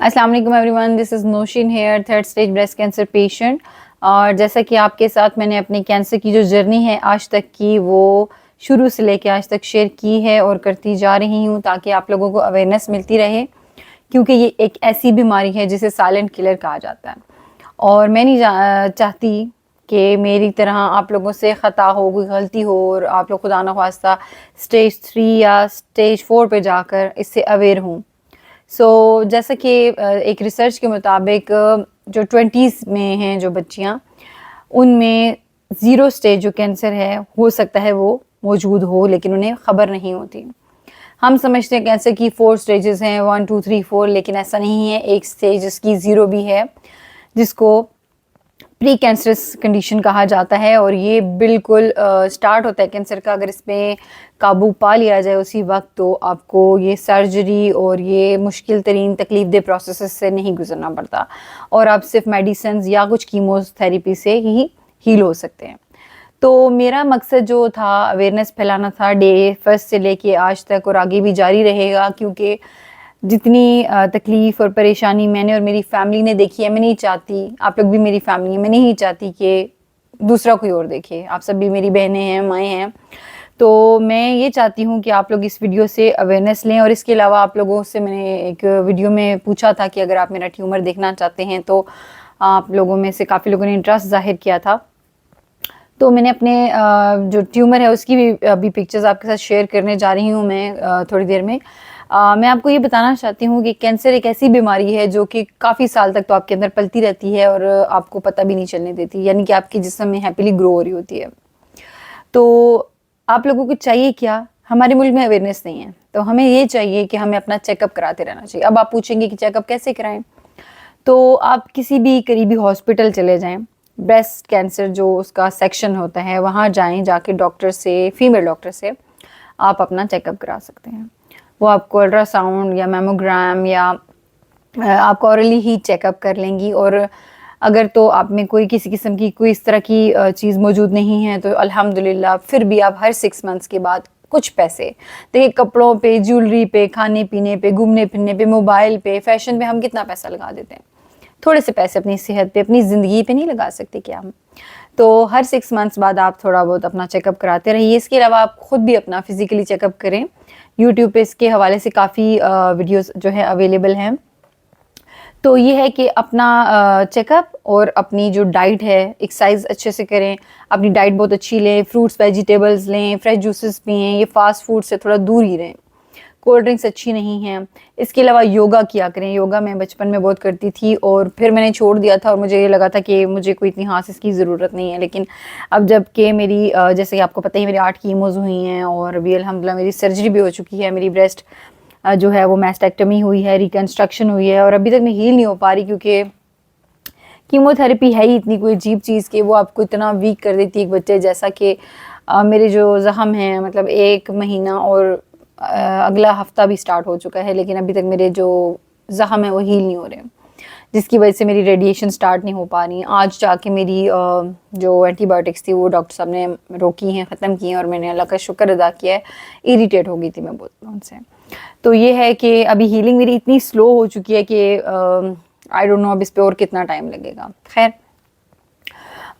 अस्सलाम वालेकुम everyone, this is Naushin here, third stage breast cancer patient. और जैसा कि आपके साथ मैंने अपने कैंसर की जो जर्नी है आज तक की, वो शुरू से लेके आज तक शेयर की है और करती जा रही हूँ ताकि आप लोगों को अवेयरनेस मिलती रहे, क्योंकि ये एक ऐसी बीमारी है जिसे साइलेंट किलर कहा जाता है। और मैं नहीं चाहती कि मेरी तरह आप लोगों से ख़ता हो, कोई गलती हो और आप लोग खुदा न ख्वास्ता स्टेज 3 या स्टेज 4 पे जाकर इससे अवेयर हूँ। जैसा कि एक रिसर्च के मुताबिक जो 20s में हैं जो बच्चियाँ, उनमें 0 स्टेज जो कैंसर है हो सकता है वो मौजूद हो, लेकिन उन्हें ख़बर नहीं होती। हम समझते हैं कैंसर की 4 स्टेजेस हैं, 1 2 3 4, लेकिन ऐसा नहीं है। एक स्टेज जिसकी 0 भी है, जिसको प्री कैंसरस कंडीशन कहा जाता है, और ये बिल्कुल स्टार्ट होता है कैंसर का अगर इसमें काबू पा लिया जाए उसी वक्त, तो आपको ये सर्जरी और ये मुश्किल तरीन तकलीफ दे प्रोसेस से नहीं गुजरना पड़ता, और आप सिर्फ मेडिसिन या कुछ कीमोथेरेपी से ही हील हो सकते हैं। तो मेरा मकसद जो था अवेयरनेस फैलाना था, डे फर्स्ट से लेके आज तक और आगे भी जारी रहेगा, क्योंकि जितनी तकलीफ़ और परेशानी मैंने और मेरी फैमिली ने देखी है, मैं नहीं चाहती, आप लोग भी मेरी फैमिली है, मैं नहीं चाहती कि दूसरा कोई और देखे। आप सब भी मेरी बहनें हैं, माएँ हैं। तो मैं ये चाहती हूँ कि आप लोग इस वीडियो से अवेयरनेस लें। और इसके अलावा आप लोगों से मैंने एक वीडियो में पूछा था कि अगर आप मेरा ट्यूमर देखना चाहते हैं, तो आप लोगों में से काफ़ी लोगों ने इंटरेस्ट ज़ाहिर किया था। तो मैंने अपने जो ट्यूमर है उसकी भी अभी पिक्चर्स आपके साथ शेयर करने जा रही हूँ मैं थोड़ी देर में। मैं आपको ये बताना चाहती हूँ कि कैंसर एक ऐसी बीमारी है जो कि काफ़ी साल तक तो आपके अंदर पलती रहती है और आपको पता भी नहीं चलने देती, यानी कि आपके जिस्म में हैप्पीली ग्रो हो रही होती है। तो आप लोगों को चाहिए क्या? हमारे मुल्क में अवेयरनेस नहीं है, तो हमें ये चाहिए कि हमें अपना चेकअप कराते रहना चाहिए। अब आप पूछेंगे कि चेकअप कैसे कराएं? तो आप किसी भी करीबी हॉस्पिटल चले जाएं, ब्रेस्ट कैंसर जो उसका सेक्शन होता है वहाँ जाएं, जाके डॉक्टर से, फीमेल डॉक्टर से आप अपना चेकअप करा सकते हैं। वो आपको अल्ट्रासाउंड या मैमोग्राम या आपको ऑरली ही चेकअप कर लेंगी, और अगर तो आप में कोई किसी किस्म की कोई इस तरह की चीज़ मौजूद नहीं है, तो अल्हम्दुलिल्लाह फिर भी आप हर 6 मंथ्स के बाद कुछ पैसे देखिए, कपड़ों पे, ज्वेलरी पे, खाने पीने पे, घूमने फिरने पे, मोबाइल पे, फैशन पे हम कितना पैसा लगा देते हैं। थोड़े से पैसे अपनी सेहत पे, अपनी ज़िंदगी पे नहीं लगा सकते क्या हम? तो हर 6 मंथ्स बाद आप थोड़ा बहुत अपना चेकअप कराते रहिए। इसके अलावा आप खुद भी अपना फिज़िकली चेकअप करें। यूट्यूब पे इसके हवाले से काफ़ी वीडियोस जो है अवेलेबल हैं। तो ये है कि अपना चेकअप और अपनी जो डाइट है, एक्सरसाइज अच्छे से करें, अपनी डाइट बहुत अच्छी लें, फ्रूट्स वेजिटेबल्स लें, फ्रेश जूसेस पिएँ, ये फास्ट फूड से थोड़ा दूर ही रहें, कोल्ड ड्रिंक्स अच्छी नहीं हैं। इसके अलावा योगा किया करें। योगा मैं बचपन में बहुत करती थी और फिर मैंने छोड़ दिया था, और मुझे ये लगा था कि मुझे कोई इतनी खास इसकी ज़रूरत नहीं है। लेकिन अब जब कि मेरी जैसे कि आपको पता ही, मेरी 8 कीमोज़ हुई हैं और अभी अल्हम्दुलिल्लाह मेरी सर्जरी भी हो चुकी है। मेरी ब्रेस्ट जो है वो मैस्टेक्टमी हुई है, रिकन्स्ट्रक्शन हुई है, और अभी तक मैं हील नहीं हो पा रही, क्योंकि कीमोथेरेपी है ही इतनी कोई अजीब चीज़ कि वो आपको इतना वीक कर देती है एक बच्चे जैसा कि मेरे जो ज़ख्म हैं, मतलब 1 महीना और अगला हफ्ता भी स्टार्ट हो चुका है, लेकिन अभी तक मेरे जो ज़ख्म है वो हील नहीं हो रहे, जिसकी वजह से मेरी रेडिएशन स्टार्ट नहीं हो पा रही। आज जाके मेरी जो एंटीबायोटिक्स थी वो डॉक्टर साहब ने रोकी हैं, ख़त्म की हैं, और मैंने अल्लाह का शुक्र अदा किया है। इरिटेट हो गई थी मैं बहुत उनसे। तो ये है कि अभी हीलिंग मेरी इतनी स्लो हो चुकी है कि आई डोंट नो अब इस पे और कितना टाइम लगेगा। खैर,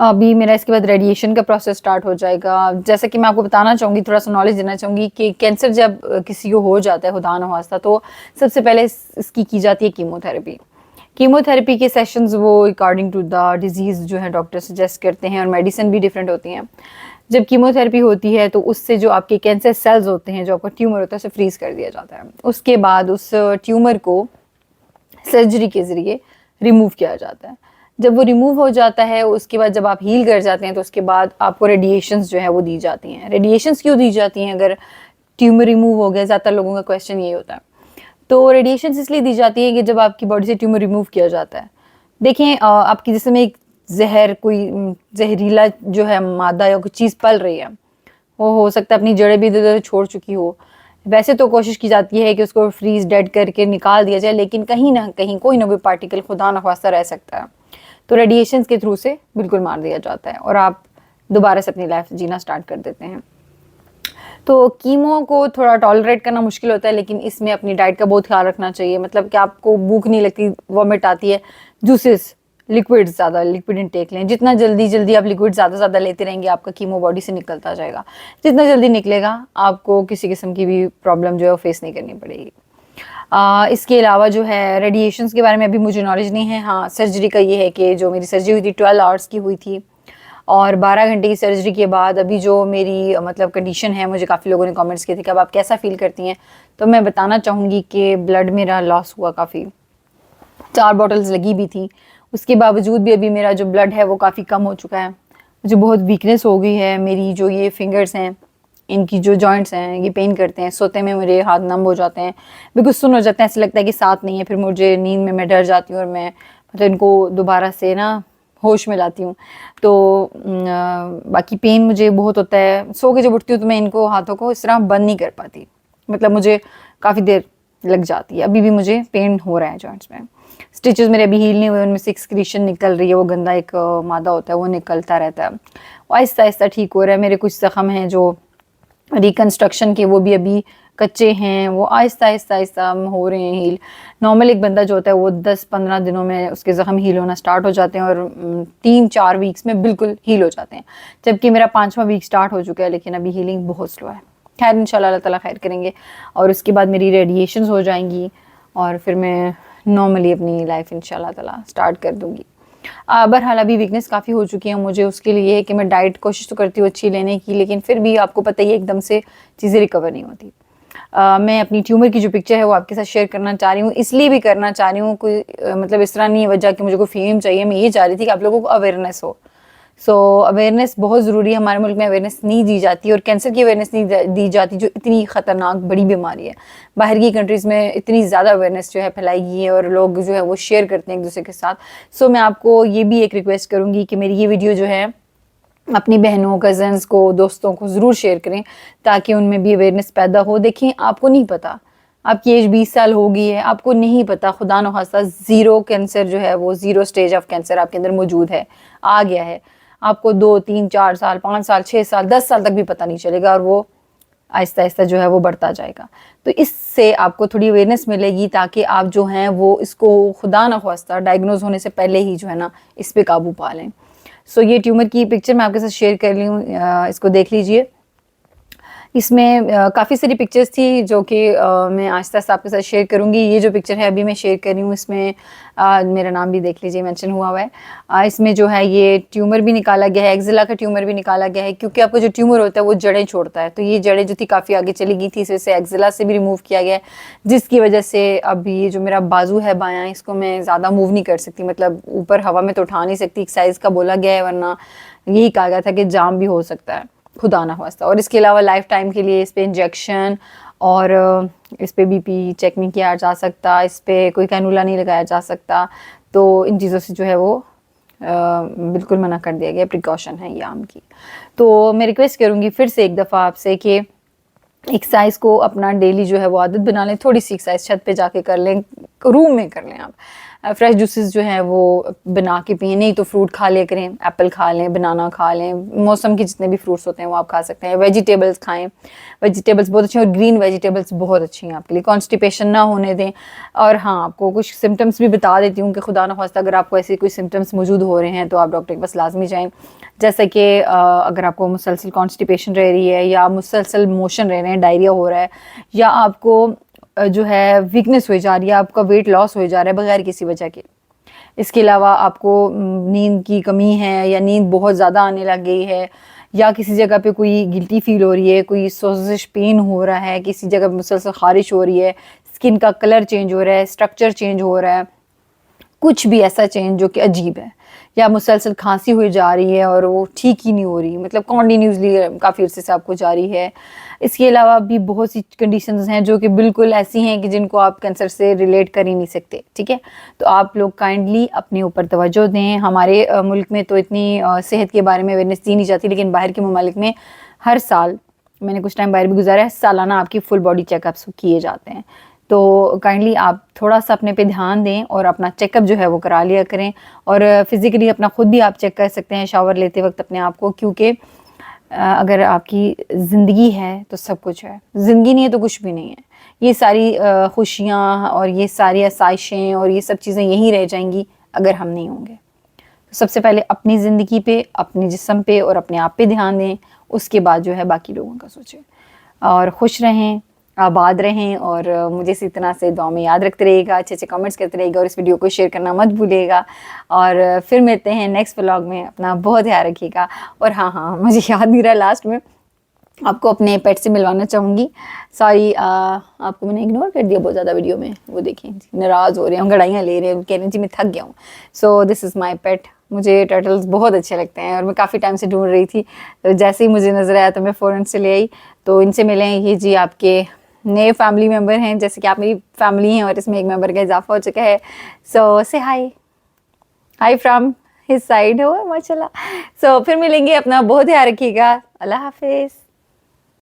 अभी मेरा इसके बाद रेडिएशन का प्रोसेस स्टार्ट हो जाएगा। जैसा कि मैं आपको बताना चाहूँगी, थोड़ा सा नॉलेज देना चाहूँगी कि कैंसर जब किसी को हो जाता है, खुदा न खास्ता, तो सबसे पहले इसकी की जाती है कीमोथेरेपी। कीमोथेरेपी के सेशंस वो अकॉर्डिंग टू द डिजीज़ जो है डॉक्टर सजेस्ट करते हैं, और मेडिसिन भी डिफरेंट होती हैं। जब कीमोथेरेपी होती है तो उससे जो आपके कैंसर सेल्स होते हैं, जो आपका ट्यूमर होता है, उसे फ्रीज़ कर दिया जाता है। उसके बाद उस ट्यूमर को सर्जरी के ज़रिए रिमूव किया जाता है। जब वो रिमूव हो जाता है, उसके बाद जब आप हील कर जाते हैं, तो उसके बाद आपको रेडिएशंस जो है वो दी जाती हैं। रेडिएशंस क्यों दी जाती हैं अगर ट्यूमर रिमूव हो गया? ज़्यादातर लोगों का क्वेश्चन ये होता है। तो रेडिएशंस इसलिए दी जाती है कि जब आपकी बॉडी से ट्यूमर रिमूव किया जाता है, देखें आपके जिस्म में एक जहर, कोई जहरीला जो है मादा या कुछ चीज़ पल रही है, वो हो सकता है अपनी जड़ें भी इधर-उधर छोड़ चुकी हो। वैसे तो कोशिश की जाती है कि उसको फ्रीज़ डेड करके निकाल दिया जाए, लेकिन कहीं न कहीं कोई ना कोई पार्टिकल खुदा न ख्वास्ता रह सकता है। तो रेडिएशंस के थ्रू से बिल्कुल मार दिया जाता है और आप दोबारा से अपनी लाइफ जीना स्टार्ट कर देते हैं। तो कीमो को थोड़ा टॉलरेट करना मुश्किल होता है, लेकिन इसमें अपनी डाइट का बहुत ख्याल रखना चाहिए। मतलब कि आपको भूख नहीं लगती, वॉमिट आती है, जूसेस, लिक्विड, ज़्यादा लिक्विड इनटेक लें। जितना जल्दी जल्दी आप लिक्विड ज़्यादा ज़्यादा लेते रहेंगे, आपका कीमो बॉडी से निकलता जाएगा। जितना जल्दी निकलेगा, आपको किसी किस्म की भी प्रॉब्लम जो है वो फेस नहीं करनी पड़ेगी। इसके अलावा जो है रेडिएशंस के बारे में अभी मुझे नॉलेज नहीं है। हाँ, सर्जरी का ये है कि जो मेरी सर्जरी हुई थी 12 आवर्स की हुई थी, और 12 घंटे की सर्जरी के बाद अभी जो मेरी मतलब कंडीशन है, मुझे काफ़ी लोगों ने कमेंट्स किए थे कि अब आप कैसा फील करती हैं। तो मैं बताना चाहूँगी कि ब्लड मेरा लॉस हुआ काफ़ी, 4 बॉटल्स लगी भी थी। उसके बावजूद भी अभी मेरा जो ब्लड है वो काफ़ी कम हो चुका है। मुझे बहुत वीकनेस हो गई है। मेरी जो ये फिंगर्स हैं, इनकी जो जॉइंट्स हैं, ये पेन करते हैं। सोते में मेरे हाथ नम हो जाते हैं, बिल्कुल सुन हो जाते हैं, ऐसे लगता है कि साथ नहीं है। फिर मुझे नींद में मैं डर जाती हूँ और मैं मतलब इनको दोबारा से ना होश में लाती हूँ। तो बाकी पेन मुझे बहुत होता है। सो के जब उठती हूँ तो मैं इनको हाथों को इस तरह बंद नहीं कर पाती, मतलब मुझे काफ़ी देर लग जाती है। अभी भी मुझे पेन हो रहा है जॉइंट्स में। स्टिचेस मेरे अभी हील नहीं हुए, उनमें से एक्सक्रीशन निकल रही है, वो गंदा एक मादा होता है, वो निकलता रहता है। आहिस्ता आहिस्ता ठीक हो रहा है। मेरे कुछ जख्म हैं जो रिकन्स्ट्रक्शन के, वो भी अभी कच्चे हैं, वो आहिस्ता आहिस्ता आहिस्ता हो रहे हैं हील। नॉर्मल एक बंदा जो होता है वो 10-15 दिनों में उसके ज़ख्म हील होना स्टार्ट हो जाते हैं, और 3-4 वीक्स में बिल्कुल हील हो जाते हैं। जबकि मेरा 5वां वीक स्टार्ट हो चुका है, लेकिन अभी हीलिंग बहुत स्लो है। खैर, इंशाल्लाह अल्लाह ताला खैर करेंगे। और उसके बाद मेरी रेडिएशंस हो जाएंगी, और फिर मैं नॉर्मली अपनी लाइफ इंशाल्लाह ताला स्टार्ट कर दूँगी। बहरहाल अभी वीकनेस काफ़ी हो चुकी है मुझे। उसके लिए है कि मैं डाइट कोशिश तो करती हूँ अच्छी लेने की, लेकिन फिर भी आपको पता ही है एकदम से चीज़ें रिकवर नहीं होती। मैं अपनी ट्यूमर की जो पिक्चर है वो आपके साथ शेयर करना चाह रही हूँ। इसलिए भी करना चाह रही हूँ, कोई मतलब इस तरह नहीं है वजह कि मुझे कोई फेम चाहिए। मैं ये चाह रही थी कि आप लोगों को अवेयरनेस हो। सो अवेयरनेस बहुत ज़रूरी है। हमारे मुल्क में अवेयरनेस नहीं दी जाती, और कैंसर की अवेयरनेस नहीं दी जाती, जो इतनी ख़तरनाक बड़ी बीमारी है। बाहर की कंट्रीज़ में इतनी ज़्यादा अवेयरनेस जो है फैलाई गई है, और लोग जो है वो शेयर करते हैं एक दूसरे के साथ। सो मैं आपको ये भी एक रिक्वेस्ट करूँगी कि मेरी ये वीडियो जो है अपनी बहनों, कज़न्स को, दोस्तों को ज़रूर शेयर करें, ताकि उनमें भी अवेयरनेस पैदा हो। देखें, आपको नहीं पता, आपकी एज 20 साल हो गई है, आपको नहीं पता, खुदा न खास्ता ज़ीरो कैंसर जो है वो ज़ीरो स्टेज ऑफ कैंसर आपके अंदर मौजूद है, आ गया है। आपको 2, 3, 4 साल, 5 साल, 6 साल, 10 साल तक भी पता नहीं चलेगा, और वो आहिस्ता आहिस्ता जो है वो बढ़ता जाएगा। तो इससे आपको थोड़ी अवेयरनेस मिलेगी, ताकि आप जो हैं वो इसको खुदा न खास्ता डायग्नोज होने से पहले ही जो है ना इस पे काबू पा लें। सो ये ट्यूमर की पिक्चर मैं आपके साथ शेयर कर ली हूँ, इसको देख लीजिए। इसमें काफ़ी सारी पिक्चर्स थी जो कि मैं आहिस्ता आहिस्ता आपके साथ शेयर करूँगी। ये जो पिक्चर है अभी मैं शेयर कर रही हूँ, इसमें मेरा नाम भी देख लीजिए मेंशन हुआ हुआ है। इसमें जो है ये ट्यूमर भी निकाला गया है, एक्जिला का ट्यूमर भी निकाला गया है, क्योंकि आपको जो ट्यूमर होता है वो जड़ें छोड़ता है। तो ये जड़ें जो थी काफ़ी आगे चली गई थी, इस वजह से एक्जिला से भी रिमूव किया गया है, जिसकी वजह से अभी ये जो मेरा बाजू है बायाँ, इसको मैं ज़्यादा मूव नहीं कर सकती, मतलब ऊपर हवा में तो उठा नहीं सकती। एक साइज़ का बोला गया है, वरना यही कहा गया था कि जाम भी हो सकता है, खुदा ना खास्ता। और इसके अलावा लाइफ टाइम के लिए इस पे इंजेक्शन और इस पे बीपी चेक नहीं किया जा सकता, इस पे कोई कैनुला नहीं लगाया जा सकता। तो इन चीज़ों से जो है वो बिल्कुल मना कर दिया गया, प्रिकॉशन है ये आम की। तो मैं रिक्वेस्ट करूँगी फिर से एक दफ़ा आपसे कि एक्सरसाइज को अपना डेली जो है वो आदत बना लें। थोड़ी सी एक्सरसाइज छत पे जाके कर लें, रूम में कर लें आप। फ्रेश जूसेस जो हैं वो बना के पिए, नहीं तो फ्रूट खा लिया करें, एप्पल खा लें, बनाना खा लें, मौसम के जितने भी फ्रूट्स होते हैं वो आप खा सकते हैं। वेजिटेबल्स खाएं, वेजिटेबल्स बहुत अच्छी हैं, और ग्रीन वेजिटेबल्स बहुत अच्छी हैं आपके लिए। कॉन्स्टिपेशन ना होने दें। और हाँ, आपको कुछ सिम्टम्स भी बता देती हूँ कि खुदा न खास्ता अगर आपको ऐसे कोई सिम्टम्स मौजूद हो रहे हैं तो आप डॉक्टर के पास लाजमी जाएँ। जैसे कि अगर आपको मुसलसल कॉन्स्टिपेशन रह रही है, या मुसलसल मोशन रह रहे हैं, डायरिया हो रहा है, या आपको जो है वीकनेस हो जा रही है, आपका वेट लॉस हो जा रहा है बगैर किसी वजह के। इसके अलावा आपको नींद की कमी है, या नींद बहुत ज़्यादा आने लग गई है, या किसी जगह पे कोई गिल्टी फील हो रही है, कोई सोजिश पेन हो रहा है, किसी जगह मुसलसल खारिश हो रही है, स्किन का कलर चेंज हो रहा है, स्ट्रक्चर चेंज हो रहा है, कुछ भी ऐसा चेंज जो कि अजीब है, या मुसलसल खांसी हुई जा रही है और वो ठीक ही नहीं हो रही, मतलब कॉन्टीन्यूसली काफ़ी अर्से से आपको जारी है। इसके अलावा भी बहुत सी कंडीशंस हैं जो कि बिल्कुल ऐसी हैं कि जिनको आप कैंसर से रिलेट कर ही नहीं सकते, ठीक है। तो आप लोग काइंडली अपने ऊपर तवज्जो दें। हमारे मुल्क में तो इतनी सेहत के बारे में अवेयरनेस दी नहीं जाती, लेकिन बाहर के ममालिक में हर साल, मैंने कुछ टाइम बाहर भी गुजारा है, सालाना आपकी फुल बॉडी चेकअप्स किए जाते हैं। तो काइंडली आप थोड़ा सा अपने पे ध्यान दें और अपना चेकअप जो है वो करा लिया करें। और फिज़िकली अपना खुद भी आप चेक कर सकते हैं शावर लेते वक्त अपने आप को, क्योंकि अगर आपकी ज़िंदगी है तो सब कुछ है, ज़िंदगी नहीं है तो कुछ भी नहीं है। ये सारी खुशियाँ और ये सारी आसाइशें और ये सब चीज़ें यहीं रह जाएंगी अगर हम नहीं होंगे। तो सबसे पहले अपनी ज़िंदगी पे, अपने जिस्म पे और अपने आप पे ध्यान दें, उसके बाद जो है बाकी लोगों का सोचें। और खुश रहें, आबाद रहें और मुझे इसी तरह से दुआ में याद रखते रहिएगा, अच्छे अच्छे कमेंट्स करते रहिएगा और इस वीडियो को शेयर करना मत भूलिएगा। और फिर मिलते हैं नेक्स्ट व्लॉग में। अपना बहुत ध्यान रखिएगा। और हाँ, मुझे याद नहीं रहा, लास्ट में आपको अपने पेट से मिलवाना चाहूँगी। सॉरी, आपको मैंने इग्नोर कर दिया बहुत ज़्यादा वीडियो में। वो देखें, नाराज़ हो रहे हैं, गड़ाइयाँ ले रहे हैं, कह रहे हैं जी मैं थक गया हूँ। सो दिस इज़ माई पेट। मुझे टर्टल्स बहुत अच्छे लगते हैं और मैं काफ़ी टाइम से ढूंढ रही थी, तो जैसे ही मुझे नज़र आया तो मैं फ़ौरन से ले आई। तो इनसे मिलें, ये जी आपके नए फैमिली मेम्बर हैं, जैसे कि आप मेरी फैमिली हैं और इसमें एक मेम्बर का इजाफा हो चुका है। सो से हाई फ्रॉम हिज साइड हो माशाल्लाह। सो फिर मिलेंगे, अपना बहुत ध्यान रखिएगा। अल्लाह हाफिज़।